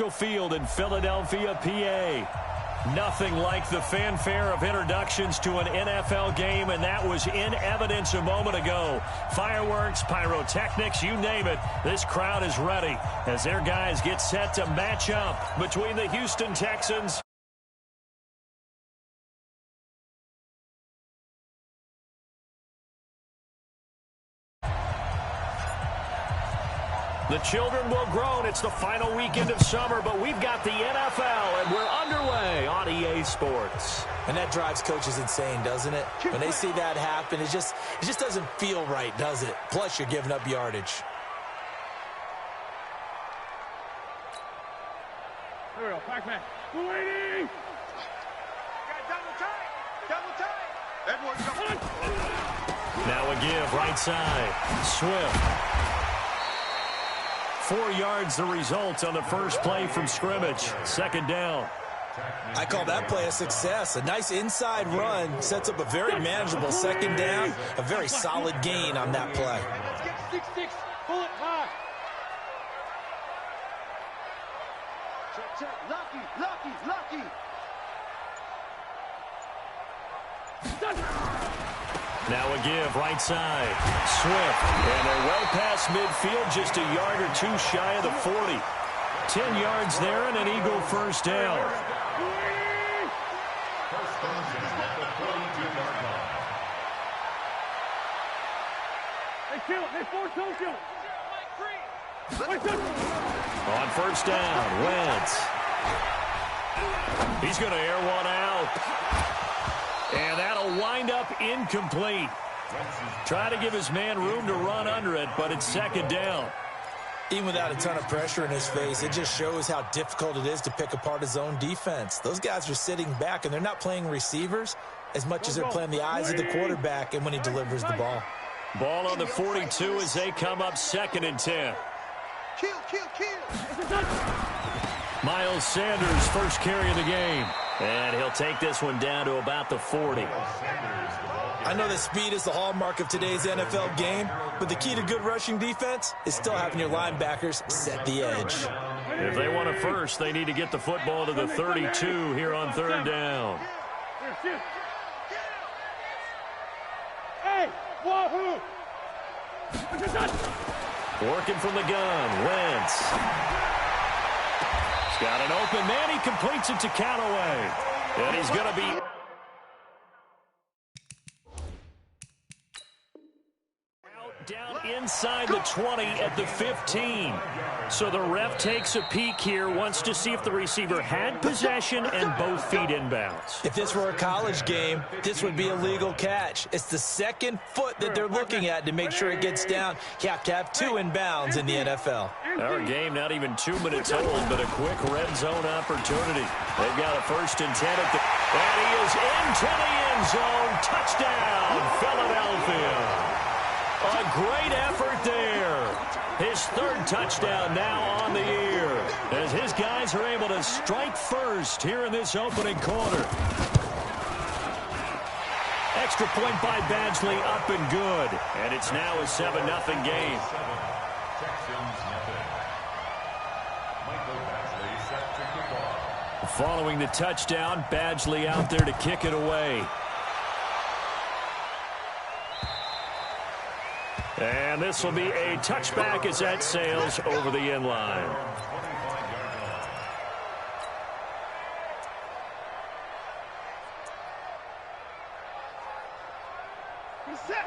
Memorial Field in Philadelphia, PA. Nothing like the fanfare of introductions to an NFL game, and that was in evidence a moment ago. Fireworks, pyrotechnics, you name it. This crowd is ready as their guys get set to match up between the Houston Texans. The children will groan. It's the final weekend of summer, but we've got the NFL, and we're underway on EA Sports. And that drives coaches insane, doesn't it? When they see that happen, it just doesn't feel right, does it? Plus, you're giving up yardage. Here we go, back man. Waiting! Double tight! Now a give, right side. Swift. 4 yards the result on the first play from scrimmage. Second down. I call that play a success. A nice inside run sets up a very manageable second down. A very solid gain on that play. Let's get 6-6. Pull it high. Check. Lucky. Now a give, right side. Swift. And they're well past midfield, just a yard or two shy of the 40. 10 yards there and an Eagle first down. On first down, Wentz. He's going to air one out. And that'll wind up incomplete. Try to give his man room to run under it, but it's second down. Even without a ton of pressure in his face, it just shows how difficult it is to pick apart his own defense. Those guys are sitting back, and they're not playing receivers as much as they're playing the eyes of the quarterback and when he delivers the ball. Ball on the 42 as they come up 2nd and 10. Kill. Miles Sanders, first carry of the game. And he'll take this one down to about the 40. I know that speed is the hallmark of today's NFL game, but the key to good rushing defense is still having your linebackers set the edge. If they want a first, they need to get the football to the 32 here on third down. Hey, wahoo! Working from the gun, Wentz. He's got an open man. He completes it to Callaway. And he's going to be... down inside the 20 at the 15. So the ref takes a peek here, wants to see if the receiver had possession and both feet inbounds. If this were a college game, this would be a legal catch. It's the second foot that they're looking at to make sure it gets down. You have to have 2 inbounds in the NFL. Our game not even 2 minutes old, but a quick red zone opportunity. They've got a 1st and 10 at the... And he is into the end zone. Touchdown, Philadelphia. A great effort there. His 3rd touchdown now on the year as his guys are able to strike first here in this opening quarter. Extra point by Badgley, up and good. And it's now a 7-0 game. Following the touchdown, Badgley out there to kick it away. And this will be a touchback as that sails over the end line.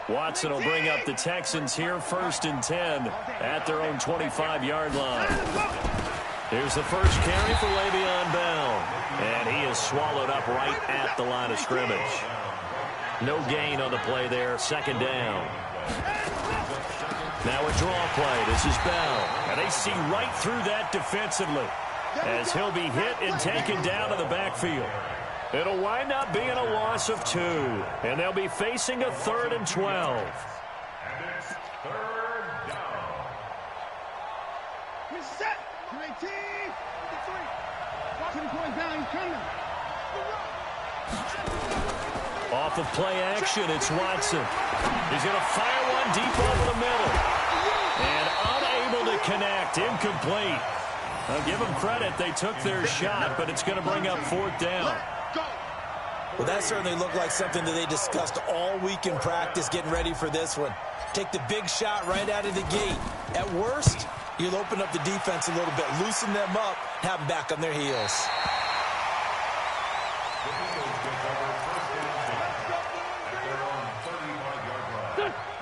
Watson will bring up the Texans here, 1st and 10 at their own 25-yard line. Here's the first carry for Le'Veon Bell. And he is swallowed up right at the line of scrimmage. No gain on the play there, 2nd down. Now a draw play. This is Bell. And they see right through that defensively as he'll be hit and taken down to the backfield. It'll wind up being a loss of 2. And they'll be facing a 3rd and 12. And it's 3rd down. He's set. 19. 3. 2 points down. He's coming. Off of play action, it's Watson. He's going to fire one deep over the middle. And unable to connect, incomplete. I'll give them credit. They took their shot, but it's going to bring up 4th down. Well, that certainly looked like something that they discussed all week in practice getting ready for this one. Take the big shot right out of the gate. At worst, you'll open up the defense a little bit, loosen them up, have them back on their heels.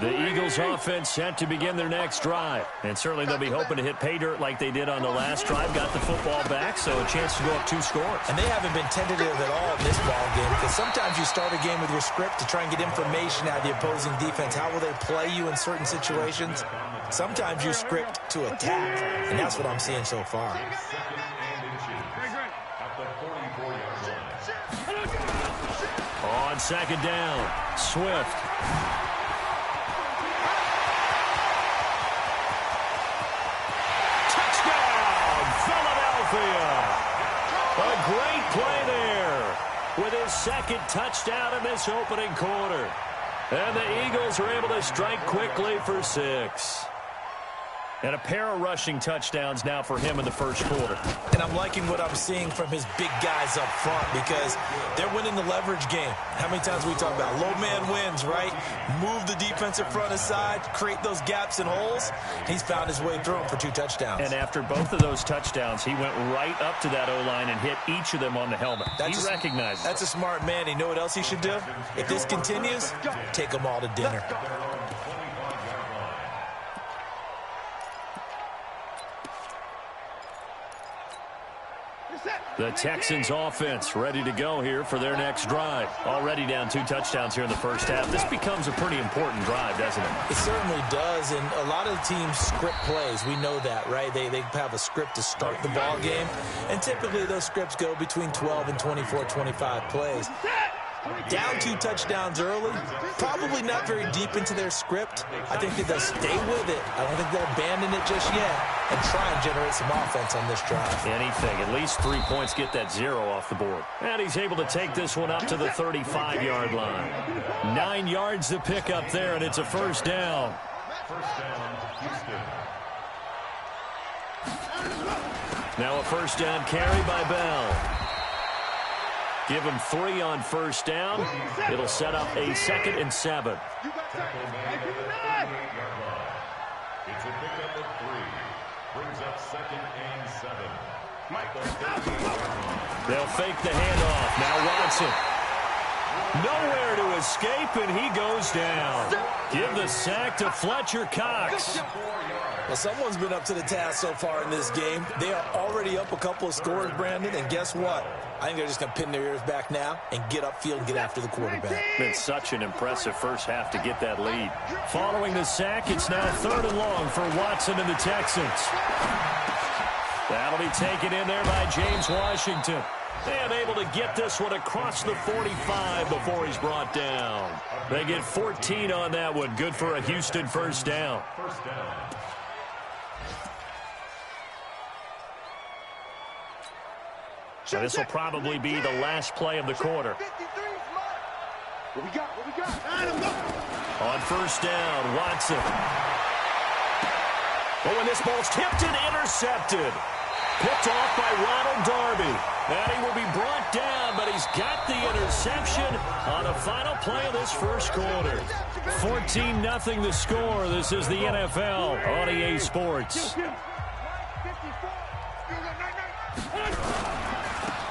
The Eagles offense set to begin their next drive. And certainly they'll be hoping to hit pay dirt like they did on the last drive. Got the football back, so a chance to go up 2 scores. And they haven't been tentative at all in this ball game, because sometimes you start a game with your script to try and get information out of the opposing defense. How will they play you in certain situations? Sometimes you script to attack, and that's what I'm seeing so far. On 2nd down, Swift. A great play there with his 2nd touchdown in this opening quarter. And the Eagles are able to strike quickly for 6. And a pair of rushing touchdowns now for him in the first quarter. And I'm liking what I'm seeing from his big guys up front, because they're winning the leverage game. How many times we talk about low man wins, right? Move the defensive front aside, create those gaps and holes. He's found his way through them for 2 touchdowns. And after both of those touchdowns, he went right up to that O-line and hit each of them on the helmet. He recognized it. That's a smart man. You know what else he should do? If this continues, take them all to dinner. The Texans offense ready to go here for their next drive. Already down 2 touchdowns here in the first half. This becomes a pretty important drive, doesn't it? It certainly does, and a lot of the teams script plays. We know that, right? They have a script to start the ball game, and typically those scripts go between 12 and 24, 25 plays. Down 2 touchdowns early, probably not very deep into their script. I think that they'll stay with it. I don't think they'll abandon it just yet and try and generate some offense on this drive. Anything. At least 3 points, get that 0 off the board. And he's able to take this one up to the 35-yard line. 9 yards to pick up there, and it's a first down. Now a first down carry by Bell. Give him 3 on first down. It'll set up a 2nd and 7. It's a pickup of 3. Brings up 2nd and 7. They'll fake the handoff. Now Watson. Nowhere to escape, and he goes down. Give the sack to Fletcher Cox. Well, someone's been up to the task so far in this game. They are already up a couple of scores, Brandon, and guess what? I think they're just going to pin their ears back now and get upfield and get after the quarterback. Been such an impressive first half to get that lead. Following the sack, it's now 3rd and long for Watson and the Texans. That'll be taken in there by James Washington. And able to get this one across the 45 before he's brought down. They get 14 on that one. Good for a Houston first down. So this will probably be the last play of the quarter. What we got? On first down, Watson. Oh, and this ball's tipped and intercepted. Picked off by Ronald Darby. And he will be brought down, but he's got the interception on the final play of this first quarter. 14-0 the score. This is the NFL on EA Sports.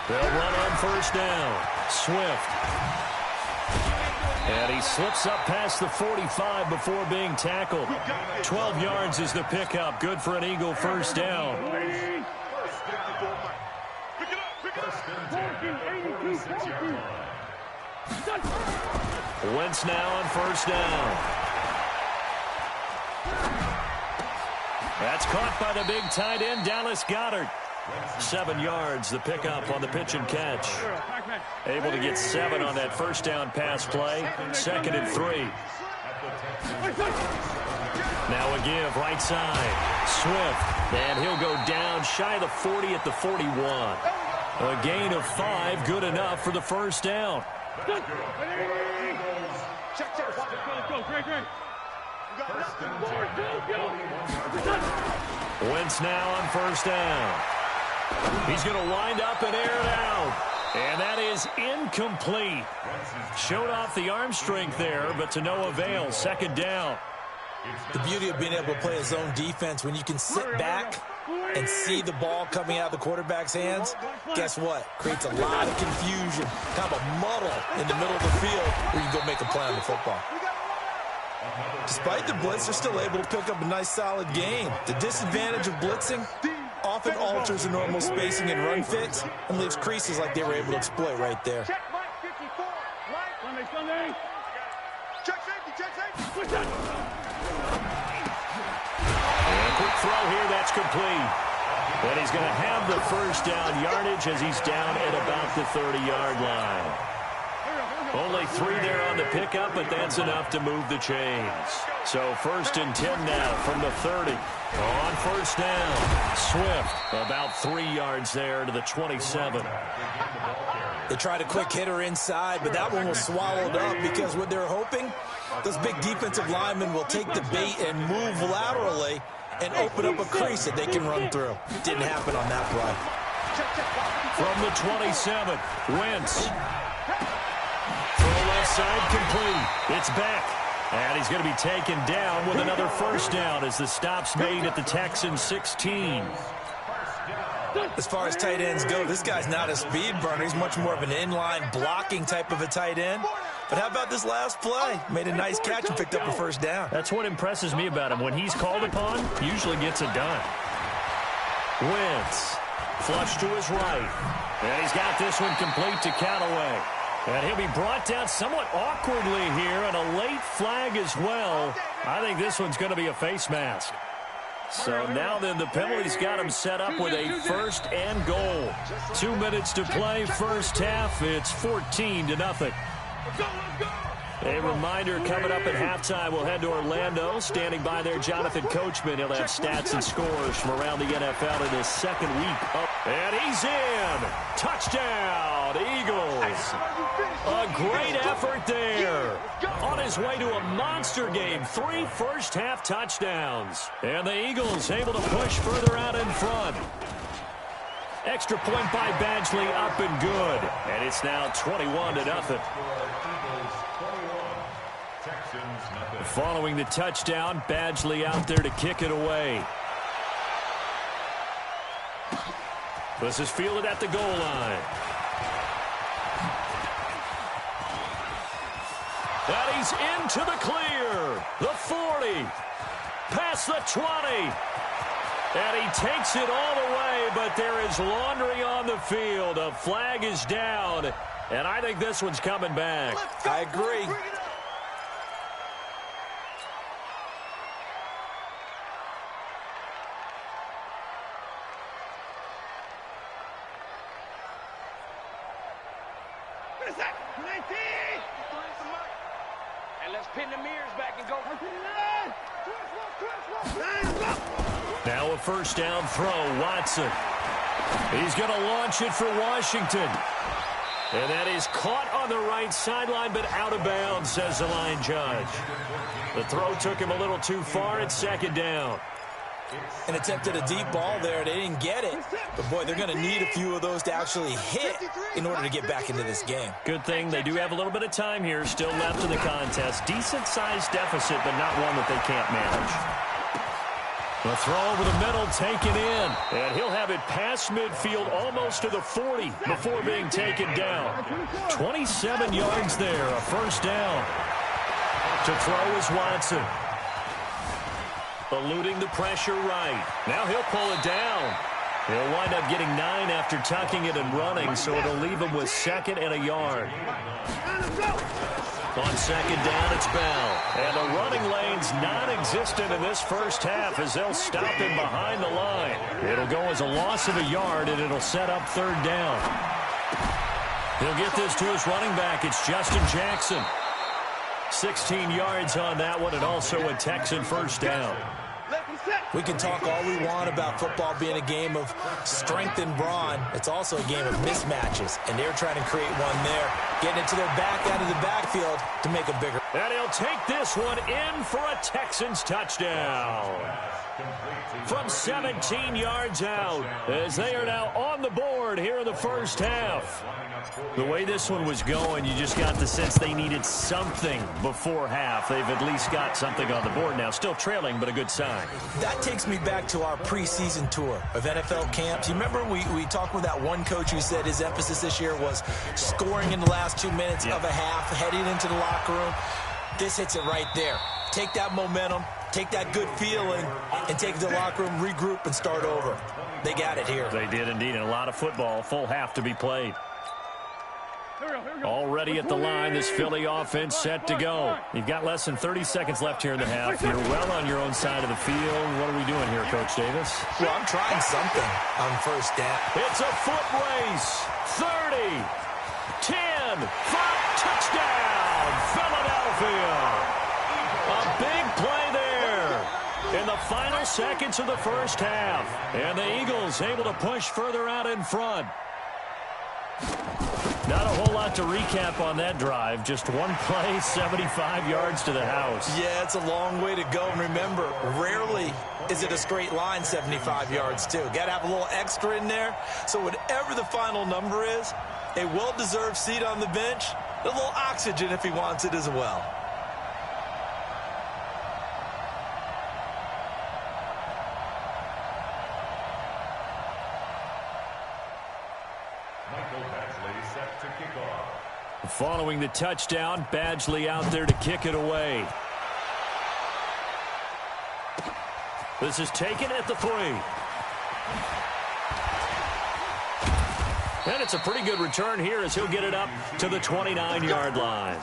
They'll run on first down. Swift. And he slips up past the 45 before being tackled. 12 yards is the pickup. Good for an Eagle first down. Wentz now on first down. That's caught by the big tight end, Dallas Goedert. 7 yards, the pickup on the pitch and catch. Able to get 7 on that first down pass play. 2nd and 3. Now a give, right side. Swift, and he'll go down shy of the 40 at the 41. A gain of 5, good enough for the first down. Wentz now on first down. He's going to wind up and air it out. And that is incomplete. Showed off the arm strength there, but to no avail. Second down. The beauty of being able to play a zone defense, when you can sit back and see the ball coming out of the quarterback's hands, guess what? Creates a lot of confusion, kind of a muddle in the middle of the field where you can go make a play on the football. Despite the blitz, they're still able to pick up a nice, solid gain. The disadvantage of blitzing often alters the normal spacing and run fits and leaves creases like they were able to exploit right there. And a quick throw here, that's complete. And he's going to have the first down yardage as he's down at about the 30-yard line. Only 3 there on the pickup, but that's enough to move the chains. So 1st and 10 now from the 30. On first down, Swift about 3 yards there to the 27. They tried a quick hitter inside, but that one was swallowed up because what they're hoping, those big defensive linemen will take the bait and move laterally and open up a crease that they can run through. Didn't happen on that play. From the 27, Wentz. Throw left side complete. It's back. And he's going to be taken down with another first down as the stop's made at the Texans 16. As far as tight ends go, this guy's not a speed burner. He's much more of an inline blocking type of a tight end. But how about this last play? Made a nice catch and picked up a first down. That's what impresses me about him. When he's called upon, usually gets it done. Wentz, flush to his right. And he's got this one complete to Callaway. And he'll be brought down somewhat awkwardly here, and a late flag as well. I think this one's going to be a face mask. So now then the penalty's got him set up with a 1st and goal. 2 minutes to play, first half. It's 14-0. A reminder coming up at halftime, we'll head to Orlando. Standing by there, Jonathan Coachman. He'll have stats and scores from around the NFL in his second week up. And he's in. Touchdown, Eagles. A great effort there. On his way to a monster game. 3 first-half touchdowns. And the Eagles able to push further out in front. Extra point by Badgley, up and good. And it's now 21-0. Following the touchdown, Badgley out there to kick it away. This is fielded at the goal line. And he's into the clear. The 40. Past the 20. And he takes it all the way, but there is laundry on the field. A flag is down, and I think this one's coming back. I agree. And let's pin the mirrors back and go. Now a first down throw, Watson. He's going to launch it for Washington. And that is caught on the right sideline, but out of bounds, says the line judge. The throw took him a little too far. It's second down. And attempted a deep ball there. They didn't get it. But, boy, they're going to need a few of those to actually hit in order to get back into this game. Good thing they do have a little bit of time here still left in the contest. Decent-sized deficit, but not one that they can't manage. The throw over the middle, taken in. And he'll have it past midfield almost to the 40 before being taken down. 27 yards there, a first down. To throw is Watson. Eluding the pressure right. Now he'll pull it down. He'll wind up getting 9 after tucking it and running, so it'll leave him with 2nd and a yard. On second down, it's Bell. And the running lane's non-existent in this first half as they'll stop him behind the line. It'll go as a loss of a yard, and it'll set up 3rd down. He'll get this to his running back. It's Justin Jackson. 16 yards on that one, and also a Texan first down. Left and set. We can talk all we want about football being a game of strength and brawn. It's also a game of mismatches, and they're trying to create one there, getting it to their back out of the backfield to make a bigger. And he'll take this one in for a Texans touchdown. From 17 yards out, as they are now on the board here in the first half. The way this one was going, you just got the sense they needed something before half. They've at least got something on the board now. Still trailing, but a good sign. That takes me back to our preseason tour of NFL camps. You remember we talked with that one coach who said his emphasis this year was scoring in the last 2 minutes of a half, heading into the locker room. This hits it right there. Take that momentum, take that good feeling, and take it to the locker room, regroup, and start over. They got it here. They did indeed, and a lot of football, full half to be played. Already at the line, this Philly offense set to go. You've got less than 30 seconds left here in the half. You're well on your own side of the field. What are we doing here, Coach Davis? Well, I'm trying something on first down. It's a foot race. 30, 10, 5, touchdown, Philadelphia. A big play there in the final seconds of the first half. And the Eagles able to push further out in front. Not a whole lot to recap on that drive. Just one play, 75 yards to the house. Yeah, it's a long way to go. And remember, rarely is it a straight line 75 yards, too. Got to have a little extra in there. So whatever the final number is, a well-deserved seat on the bench, a little oxygen if he wants it as well. Following the touchdown, Badgley out there to kick it away. This is taken at the 3. And it's a pretty good return here as he'll get it up to the 29-yard line.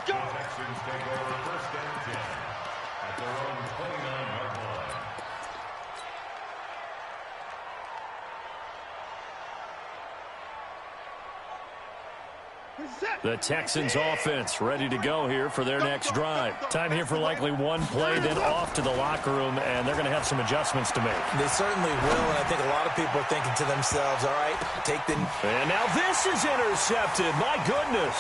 The Texans offense ready to go here for their next drive. Time here for likely one play, then off to the locker room, and they're going to have some adjustments to make. They certainly will, and I think a lot of people are thinking to themselves, all right, take the... And now this is intercepted. My goodness.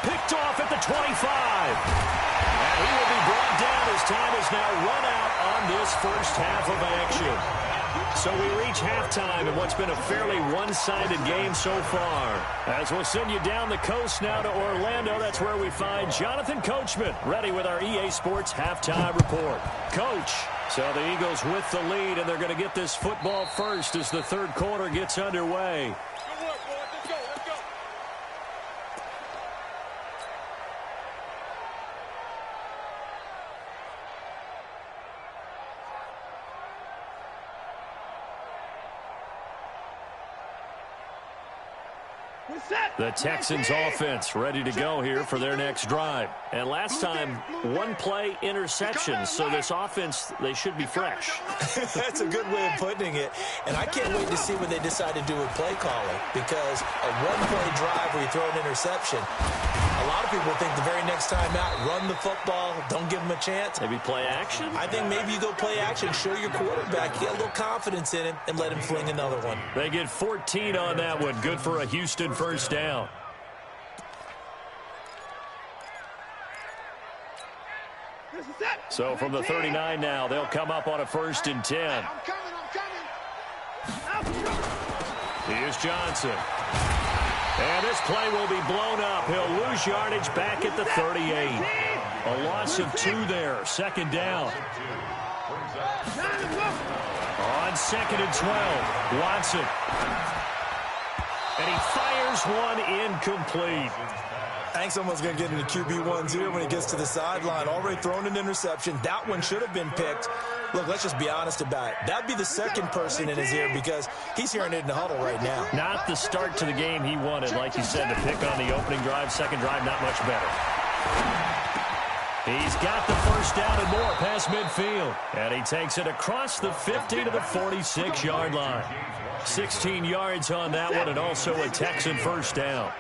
Picked off at the 25. And he will be brought down as time is now run out on this first half of action. So we reach halftime in what's been a fairly one-sided game so far. As we'll send you down the coast now to Orlando, that's where we find Jonathan Coachman, ready with our EA Sports halftime report. Coach, so the Eagles with the lead, and they're going to get this football first as the third quarter gets underway. Good work, boys. Let's go. Let's go. The Texans offense ready to go here for their next drive. And last time, one play interception. So this offense, they should be fresh. That's a good way of putting it. And I can't wait to see what they decide to do with play calling, because a one-play drive where you throw an interception, a lot of people think the very next time out, run the football, don't give them a chance. Maybe play action? I think maybe you go play action, show your quarterback, get a little confidence in him, and let him fling another one. They get 14 on that one. Good for a Houston first down. So from the 39 now, they'll come up on a 1st and 10. Here's Johnson. And this play will be blown up. He'll lose yardage back at the 38. A loss of 2 there. 2nd down. On 2nd and 12, Watson. And he fires one incomplete. I think someone's going to get into QB1s here when he gets to the sideline. Already thrown an interception. That one should have been picked. Look, let's just be honest about it. That'd be the second person in his ear because he's hearing it in the huddle right now. Not the start to the game he wanted, like you said, to pick on the opening drive. Second drive, not much better. He's got the first down and more past midfield. And he takes it across the 50 to the 46-yard line. 16 yards on that one, and also a Texan first down.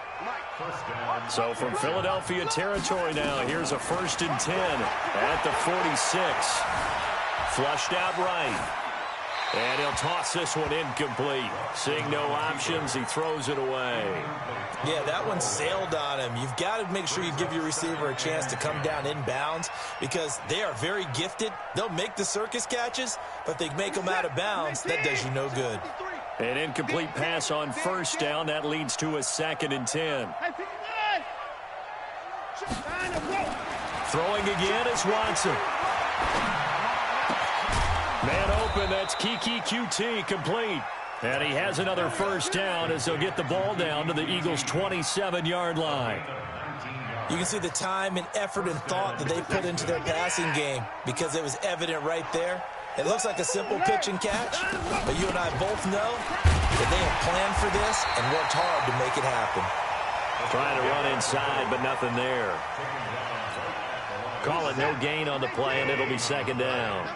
So from Philadelphia territory now, here's a 1st and 10 at the 46. Flushed out right. And he'll toss this one incomplete. Seeing no options, he throws it away. Yeah, that one sailed on him. You've got to make sure you give your receiver a chance to come down inbounds because they are very gifted. They'll make the circus catches, but they make them out of bounds. That does you no good. An incomplete pass on first down. That leads to a 2nd and 10. Throwing again is Watson. Man open, that's Kiki QT complete. And he has another first down as they'll get the ball down to the Eagles' 27-yard line. You can see the time and effort and thought that they put into their passing game because it was evident right there. It looks like a simple pitch and catch, but you and I both know that they have planned for this and worked hard to make it happen. Trying to run inside, but nothing there. Call it no gain on the play, and it'll be 2nd down.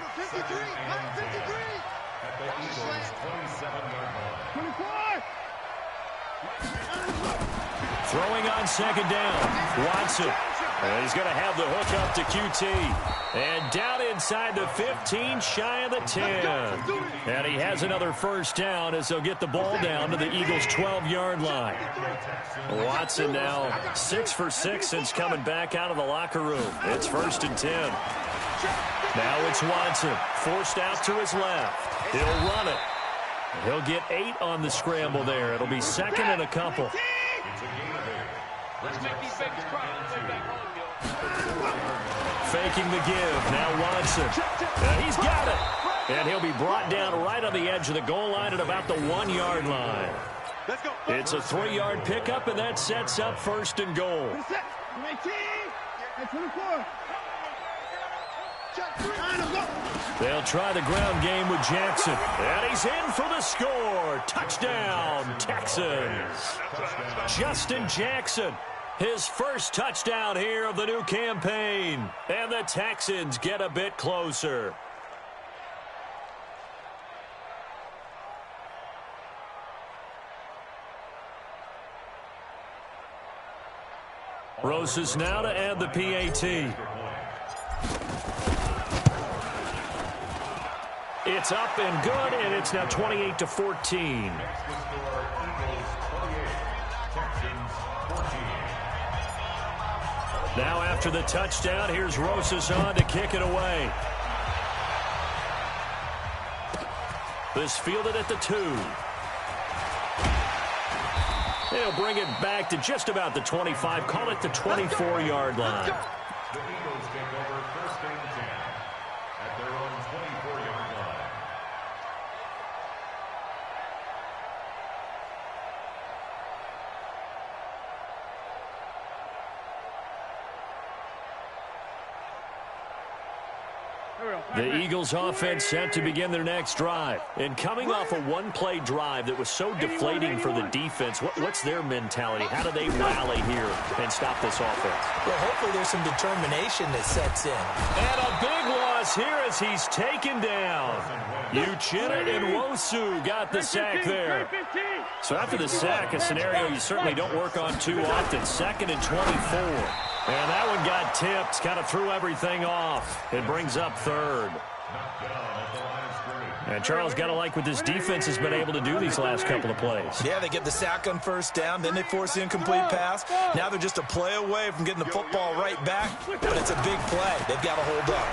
Throwing on 2nd down, Watson. And he's going to have the hook up to QT. And down inside the 15, shy of the 10. And he has another first down as they'll get the ball down to the Eagles' 12-yard line. Watson now 6 for 6 since coming back out of the locker room. It's 1st and 10. Now it's Watson, forced out to his left. He'll run it. He'll get 8 on the scramble there. It'll be 2nd and a couple. Let's make these babies cry on the way back home, yo. Faking the give. Now Watson. And he's got it. And he'll be brought down right on the edge of the goal line at about the 1-yard line. Let's go. It's a 3-yard pickup, and that sets up 1st and goal. They'll try the ground game with Jackson. And he's in for the score. Touchdown, Texans. Justin Jackson. His first touchdown here of the new campaign. And the Texans get a bit closer. Roses now to add the PAT. It's up and good, and it's now 28-14. Now after the touchdown, here's Rosas on to kick it away. This fielded at the 2. They'll bring it back to just about the 25. Call it the 24-yard line. The Eagles take over 1st and 10 at their own 24-yard line. The Eagles offense set to begin their next drive. And coming off a one-play drive that was so deflating for the defense, what's their mentality? How do they rally here and stop this offense? Well, hopefully there's some determination that sets in. And a big loss here as he's taken down. Uchenna Nwosu got the sack there. So after the sack, a scenario you certainly don't work on too often. 2nd and 24. And that one got tipped, kind of threw everything off. It brings up 3rd. And Charles, got to like what this defense has been able to do these last couple of plays. Yeah, they get the sack on first down, then they force the incomplete pass. Now they're just a play away from getting the football right back, but it's a big play. They've got to hold up.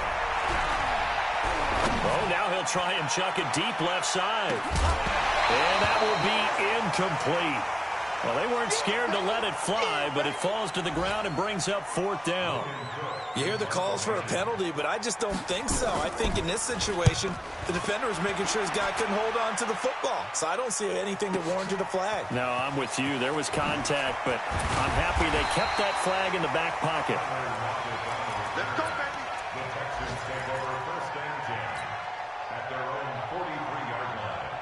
Oh, now he'll try and chuck it deep left side. And that will be incomplete. Well, they weren't scared to let it fly, but it falls to the ground and brings up 4th down. You hear the calls for a penalty, but I just don't think so. I think in this situation, the defender was making sure his guy couldn't hold on to the football. So I don't see anything that warranted a flag. No, I'm with you. There was contact, but I'm happy they kept that flag in the back pocket. Let's go, baby. The Texans take over 1st and 10 at their own 43-yard line.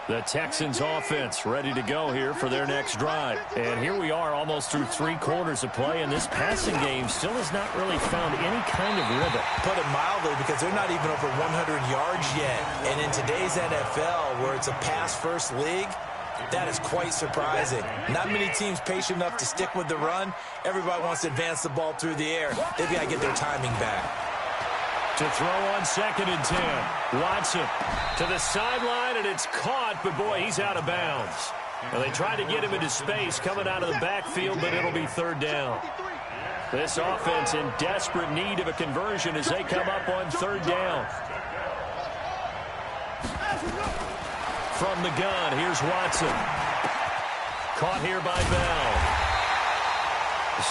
The Texans offense ready to go here for their next drive. And here we are almost through 3 quarters of play, and this passing game still has not really found any kind of rhythm. Put it mildly, because they're not even over 100 yards yet. And in today's NFL, where it's a pass-first league, That is quite surprising. Not many teams patient enough to stick with the run. Everybody wants to advance the ball through the air. They've got to get their timing back. To throw on 2nd and 10. Watson to the sideline, and it's caught, but boy, he's out of bounds. Well, they tried to get him into space coming out of the backfield, but it'll be 3rd down. This offense in desperate need of a conversion as they come up on 3rd down. From the gun, here's Watson. Caught here by Bell.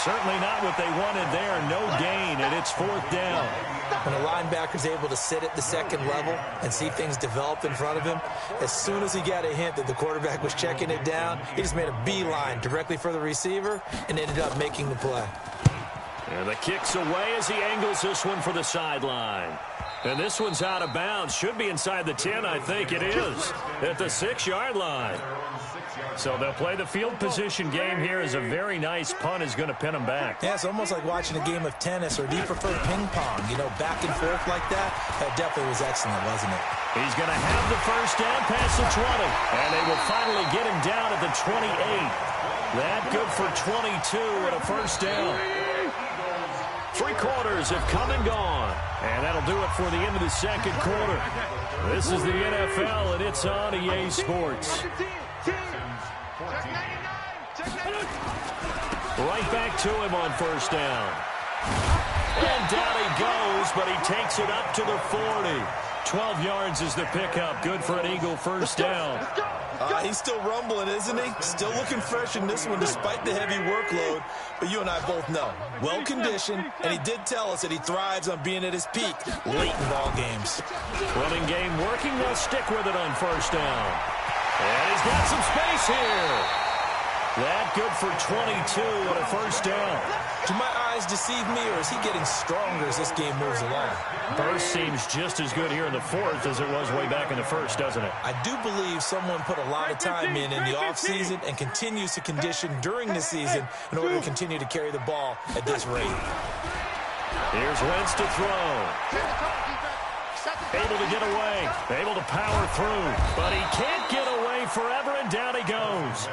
Certainly not what they wanted there. No gain, and it's 4th down. When a linebacker's able to sit at the 2nd level and see things develop in front of him, as soon as he got a hint that the quarterback was checking it down, he just made a beeline directly for the receiver and ended up making the play. And the kick's away as he angles this one for the sideline. And this one's out of bounds. Should be inside the 10, I think it is, at the 6-yard line. So they'll play the field position game here as a very nice punt is going to pin them back. Yeah, it's almost like watching a game of tennis, or do you prefer ping pong? You know, back and forth like that? That definitely was excellent, wasn't it? He's going to have the 1st down past the 20. And they will finally get him down at the 28. That good for 22 and a 1st down. 3 quarters have come and gone. And that'll do it for the end of the 2nd quarter. This is the NFL, and it's on EA Sports. Right back to him on 1st down. And down he goes, but he takes it up to the 40. 12 yards is the pickup. Good for an Eagle 1st down. He's still rumbling, isn't he? Still looking fresh in this one despite the heavy workload. But you and I both know, well-conditioned, and he did tell us that he thrives on being at his peak late in ball games. Running game working. They'll stick with it on 1st down. And he's got some space here. That good for 22 and a 1st down. Do my eyes deceive me, or is he getting stronger as this game moves along? Burst seems just as good here in the 4th as it was way back in the 1st, doesn't it? I do believe someone put a lot of time in the offseason and continues to condition during the season in order to continue to carry the ball at this rate. Here's Wentz to throw. Able to get away. Able to power through. But he can't get away forever, and down he goes.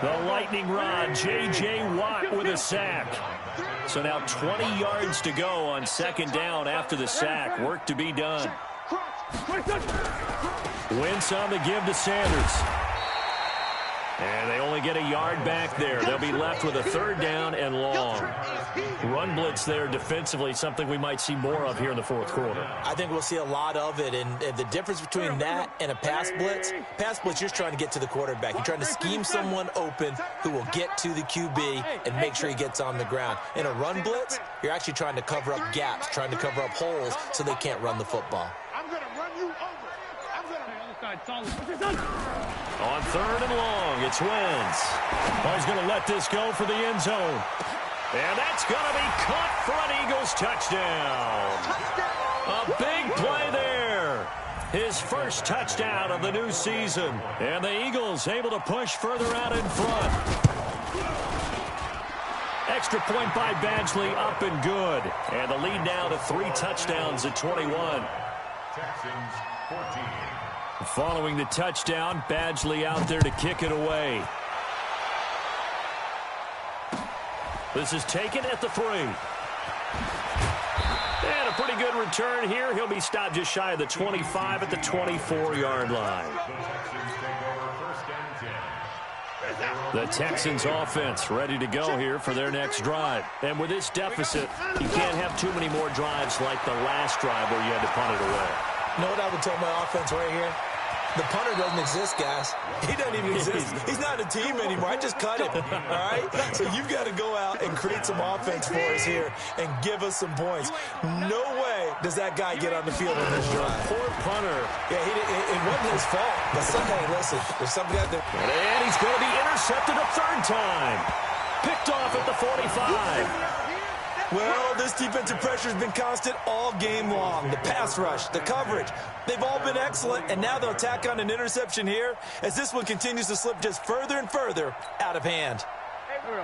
The lightning rod, J.J. Watt with a sack. So now 20 yards to go on 2nd down after the sack. Work to be done. Wentz on the give to Sanders. And they only get a yard back there. They'll be left with a 3rd down and long. Run blitz there defensively, something we might see more of here in the 4th quarter. I think we'll see a lot of it, and the difference between that and a pass blitz, you're just trying to get to the quarterback. You're trying to scheme someone open who will get to the QB and make sure he gets on the ground. In a run blitz, you're actually trying to cover up gaps, trying to cover up holes so they can't run the football. I'm going to run you over. On 3rd and long, it's Wentz. Oh, he's going to let this go for the end zone. And that's going to be caught for an Eagles touchdown. A big play there. His 1st touchdown of the new season. And the Eagles able to push further out in front. Extra point by Badgley, up and good. And the lead now to 3 touchdowns at 21. Texans 14. Following the touchdown, Badgley out there to kick it away. This is taken at the 3. And a pretty good return here. He'll be stopped just shy of the 25 at the 24-yard line. The Texans offense ready to go here for their next drive. And with this deficit, you can't have too many more drives like the last drive where you had to punt it away. You know what I would tell my offense right here? The punter doesn't exist, guys. He doesn't even exist. He's not a team anymore. I just cut him, all right? So you've got to go out and create some offense for us here and give us some points. No way does that guy get on the field on this drive. Poor punter. Yeah, it wasn't his fault. But hey, listen, there's something out there. And he's going to be intercepted a 3rd time. Picked off at the 45. Well, this defensive pressure has been constant all game long. The pass rush, the coverage, they've all been excellent, and now they'll tack on an interception here as this one continues to slip just further and further out of hand.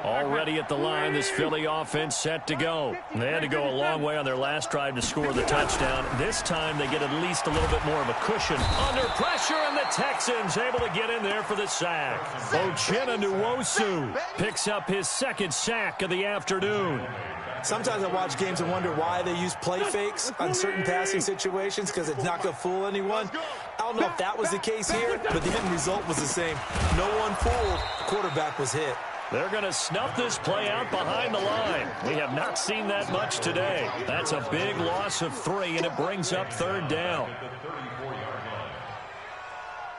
Already at the line, this Philly offense set to go. They had to go a long way on their last drive to score the touchdown. This time they get at least a little bit more of a cushion. Under pressure, and the Texans able to get in there for the sack. Uchenna Nwosu picks up his second sack of the afternoon. Sometimes I watch games and wonder why they use play fakes on certain passing situations, because it's not going to fool anyone. I don't know if that was the case here, but the end result was the same. No one fooled. The quarterback was hit. They're going to snuff this play out behind the line. We have not seen that much today. That's a big loss of 3, and it brings up third down.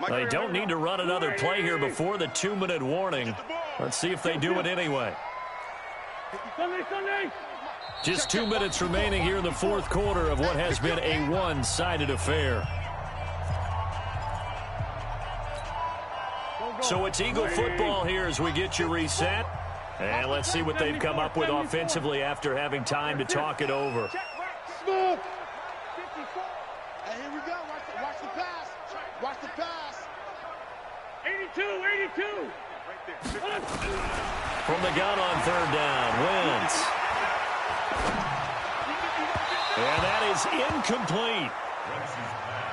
They don't need to run another play here before the 2-minute warning. Let's see if they do it anyway. Just 2 minutes remaining here in the fourth quarter of what has been a one-sided affair. So it's Eagle football here as we get you reset. And let's see what they've come up with offensively after having time to talk it over. Hey, here we go. Watch the pass. Watch the pass. 82. From the gun on third down, Wentz. And that is incomplete.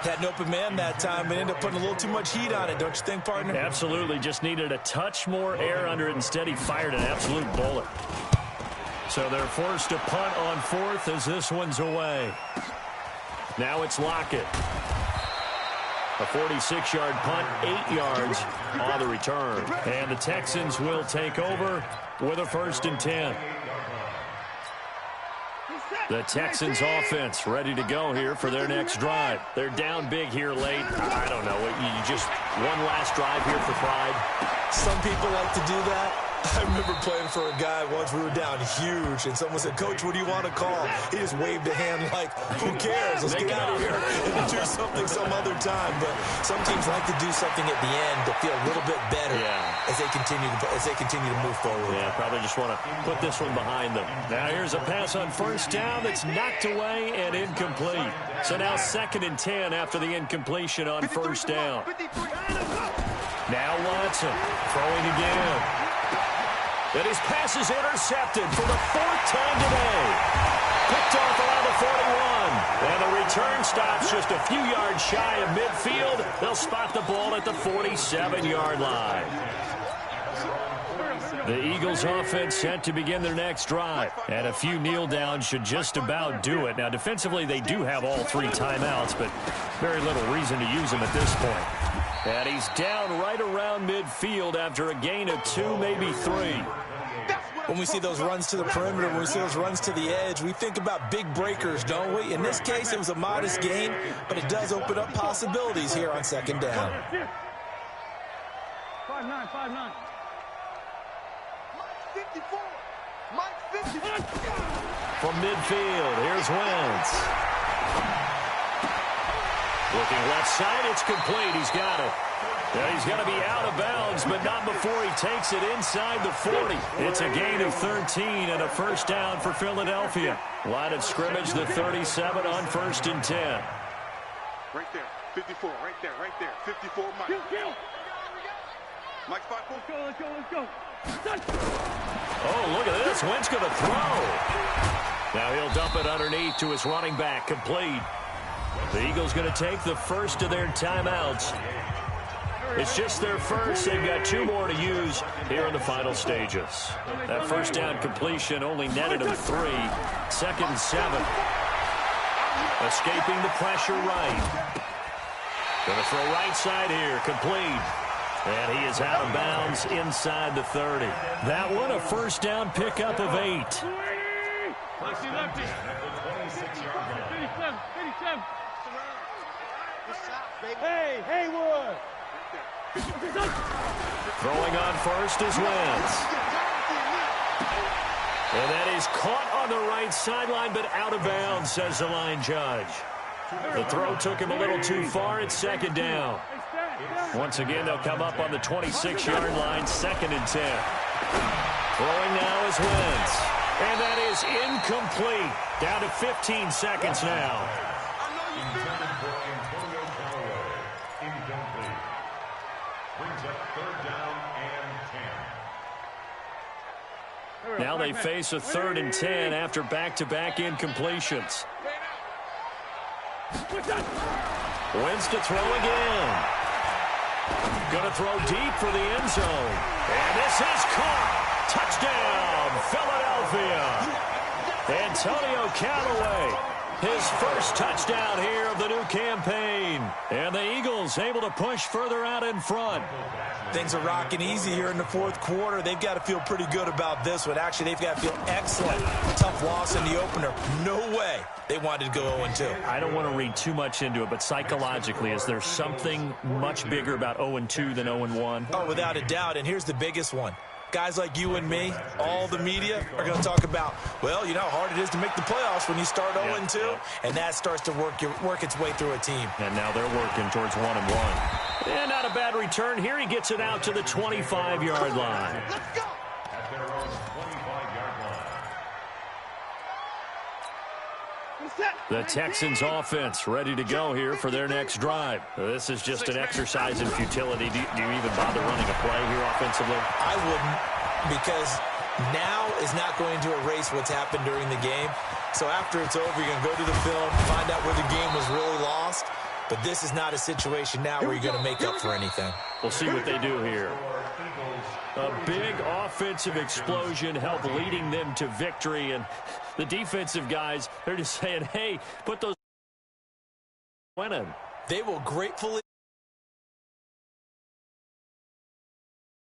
Had an open man that time, but ended up putting a little too much heat on it, don't you think, partner? Absolutely. Just needed a touch more air under it. Instead, he fired an absolute bullet. So they're forced to punt on fourth as this one's away. Now it's Lockett. A 46-yard punt, 8 yards on the return. And the Texans will take over with a 1st and 10. The Texans offense ready to go here for their next drive. They're down big here late. I don't know. You just one last drive here for pride. Some people like to do that. I remember playing for a guy once. We were down huge, and someone said, "Coach, what do you want to call?" He just waved a hand like, "Who cares? Let's get out of here and do something some other time." But some teams like to do something at the end to feel a little bit better as they continue to move forward. Yeah, probably just want to put this one behind them. Now here's a pass on first down that's knocked away and incomplete. So now 2nd and 10 after the incompletion on first down. Now Watson throwing again. And his pass is intercepted for the 4th time today. Picked off around the 41. And the return stops just a few yards shy of midfield. They'll spot the ball at the 47-yard line. The Eagles offense set to begin their next drive. And a few kneel downs should just about do it. Now, defensively, they do have all 3 timeouts, but very little reason to use them at this point. And he's down right around midfield after a gain of 2, maybe 3. When we see those runs to the perimeter, when we see those runs to the edge, we think about big breakers, don't we? In this case, it was a modest gain, but it does open up possibilities here on 2nd down. 5-9. Mike 54. From midfield, here's Wentz. Looking left side, it's complete. He's got it. Yeah, he's going to be out of bounds, but not before he takes it inside the 40. It's a gain of 13 and a 1st down for Philadelphia. Line of scrimmage, the 37 on 1st and 10. Right there. 54. Right there. 54, Mike. Kill. Mike's 5 4. Let's go. Oh, look at this. Wentz going to throw. Now he'll dump it underneath to his running back. Complete. The Eagles going to take the first of their timeouts. It's just their first. They've got 2 more to use here in the final stages. That 1st down completion only netted them 3. 2nd and 7. Escaping the pressure right. Going to throw right side here. Complete. And he is out of bounds inside the 30. That one a 1st down pickup of 8. Lefty. 57. Hey, Haywood. Throwing on first is Wentz. And that is caught on the right sideline, but out of bounds, says the line judge. The throw took him a little too far. It's 2nd down. Once again, they'll come up on the 26-yard line, 2nd and 10. Throwing now is Wentz. And that is incomplete. Down to 15 seconds now. Brings up 3rd down and 10. Now they face a 3rd and 10 after back-to-back incompletions. Wins to throw again. Going to throw deep for the end zone. And this is caught. Touchdown, Philadelphia. Antonio Callaway, his first touchdown here of the new campaign. And the Eagles able to push further out in front. Things are rocking easy here in the 4th quarter. They've got to feel pretty good about this one. Actually, they've got to feel excellent. Tough loss in the opener. No way they wanted to go 0-2. I don't want to read too much into it, but psychologically, is there something much bigger about 0-2 than 0-1? Oh, without a doubt. And here's the biggest one. Guys like you and me, all the media, are going to talk about, well, you know how hard it is to make the playoffs when you start 0-2, and that starts to work its way through a team. And now they're working towards 1-1. And not a bad return here. He gets it out to the 25-yard line. Let's go. At their own 25-yard line. The Texans offense ready to go here for their next drive. This is just an exercise in futility. Do you even bother running a play here offensively? I wouldn't, because now is not going to erase what's happened during the game. So after it's over, you're going to go to the film, find out where the game was really lost. But this is not a situation now where you're going to make up for anything. We'll see what they do here. A big offensive explosion helped leading them to victory. And the defensive guys, they're just saying, hey, put those winning. They will gratefully